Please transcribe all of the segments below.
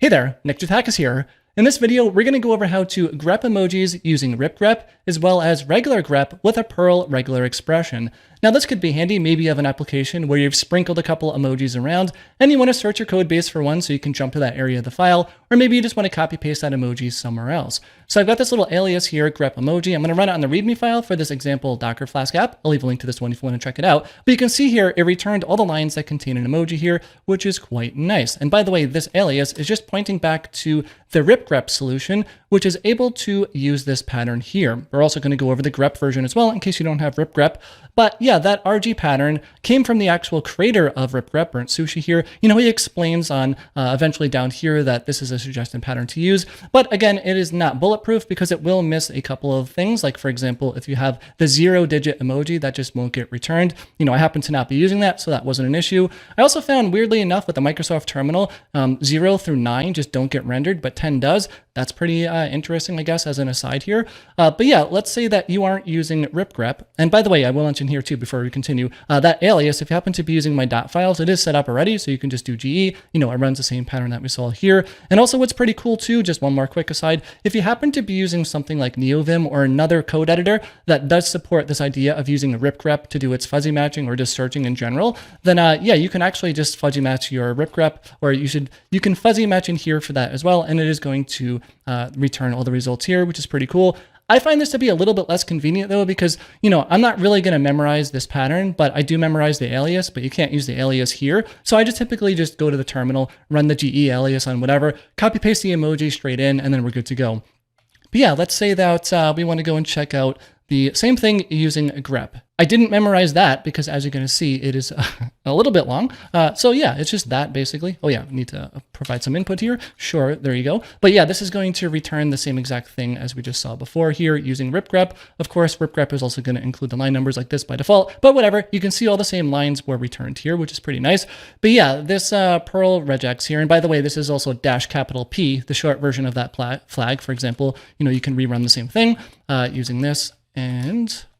Hey there, Nick Jutakis here. In this video, we're going to go over how to grep emojis using Ripgrep, as well as regular grep with a Perl regular expression. Now this could be handy, maybe you have an application where you've sprinkled a couple emojis around and you want to search your code base for one so you can jump to that area of the file, or maybe you just want to copy paste that emoji somewhere else. So I've got this little alias here, grep emoji. I'm going to run it on the README file for this example Docker Flask app. I'll leave a link to this one if you want to check it out. But you can see here, it returned all the lines that contain an emoji here, which is quite nice. And by the way, this alias is just pointing back to the Ripgrep solution, which is able to use this pattern here. We're also going to go over the grep version as well in case you don't have Ripgrep. But yeah, that RG pattern came from the actual creator of Ripgrep, Burnt Sushi here. You know, he explains on eventually down here that this is a suggested pattern to use. But again, it is not bulletproof because it will miss a couple of things. Like for example, if you have the 0-digit emoji, that just won't get returned. You know, I happen to not be using that, so that wasn't an issue. I also found, weirdly enough, with the Microsoft Terminal, 0 through 9 just don't get rendered, but 10 does. That's pretty interesting, I guess, as an aside here. But yeah, let's say that you aren't using Ripgrep. And by the way, I will mention here too, before we continue, that alias, if you happen to be using my dot files, it is set up already. So you can just do GE, you know, it runs the same pattern that we saw here. And also what's pretty cool too, just one more quick aside, if you happen to be using something like NeoVim or another code editor that does support this idea of using Ripgrep to do its fuzzy matching or just searching in general, then yeah, you can actually just fuzzy match your Ripgrep, or you can fuzzy match in here for that as well. And it is going to return all the results here, which is pretty cool. I find this to be a little bit less convenient though, because, you know, I'm not really going to memorize this pattern, but I do memorize the alias, but you can't use the alias here. So I just typically just go to the terminal, run the GE alias on whatever, copy paste the emoji straight in, and then we're good to go. But yeah, let's say that we want to go and check out the same thing using grep. I didn't memorize that because, as you're going to see, it is a little bit long. So yeah, it's just that basically. Oh yeah, need to provide some input here. Sure, there you go. But yeah, this is going to return the same exact thing as we just saw before here using Ripgrep. Of course, Ripgrep is also going to include the line numbers like this by default, but whatever, you can see all the same lines were returned here, which is pretty nice. But yeah, this Perl regex here, and by the way, this is also -P, the short version of that flag. For example, you know, you can rerun the same thing using this.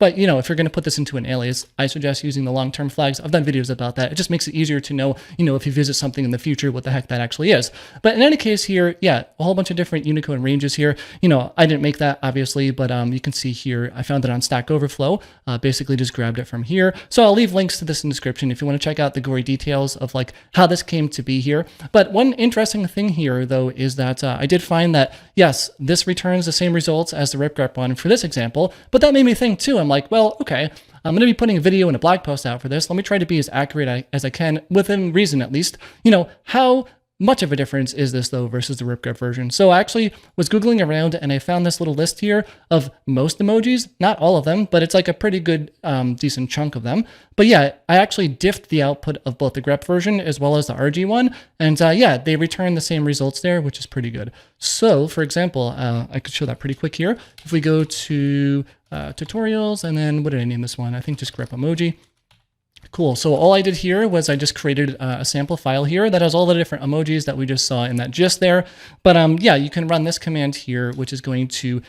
But you know, if you're going to put this into an alias, I suggest using the long-term flags. I've done videos about that. It just makes it easier to know, you know, if you visit something in the future, what the heck that actually is. But in any case here, yeah, a whole bunch of different Unicode ranges here. You know, I didn't make that obviously, but you can see here, I found it on Stack Overflow, basically just grabbed it from here. So I'll leave links to this in the description if you want to check out the gory details of like how this came to be here. But one interesting thing here though, is that I did find that, yes, this returns the same results as the Ripgrep one for this example, but that made me think too. I'm like, well, okay, I'm going to be putting a video and a blog post out for this. Let me try to be as accurate as I can, within reason at least. You know, how much of a difference is this though versus the Ripgrep version? So I actually was Googling around and I found this little list here of most emojis, not all of them, but it's like a pretty good, decent chunk of them. But yeah, I actually diffed the output of both the grep version as well as the RG one. And yeah, they return the same results there, which is pretty good. So for example, I could show that pretty quick here. If we go to tutorials, and then what did I name this one? I think just grep emoji. Cool. So all I did here was I just created a sample file here that has all the different emojis that we just saw in that gist there. But yeah, you can run this command here, which is going to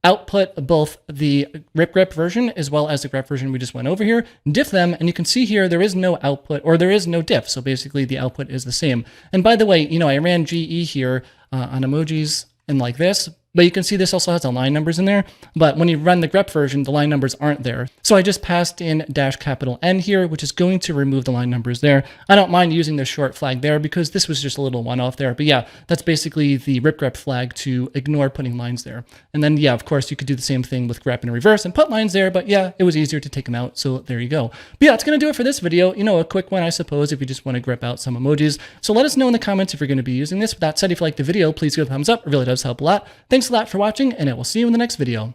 output both the Ripgrep version as well as the grep version we just went over here, diff them, and you can see here there is no output, or there is no diff. So basically the output is the same. And by the way, you know, I ran GE here on emojis and like this, but you can see this also has the line numbers in there. But when you run the grep version, the line numbers aren't there. So I just passed in -N here, which is going to remove the line numbers there. I don't mind using the short flag there because this was just a little one-off there. But yeah, that's basically the Ripgrep flag to ignore putting lines there. And then yeah, of course, you could do the same thing with grep in reverse and put lines there. But yeah, it was easier to take them out. So there you go. But yeah, that's going to do it for this video. You know, a quick one, I suppose, if you just want to grep out some emojis. So let us know in the comments if you're going to be using this. With that said, if you like the video, please give a thumbs up. It really does help a lot. Thanks a lot for watching, and I will see you in the next video.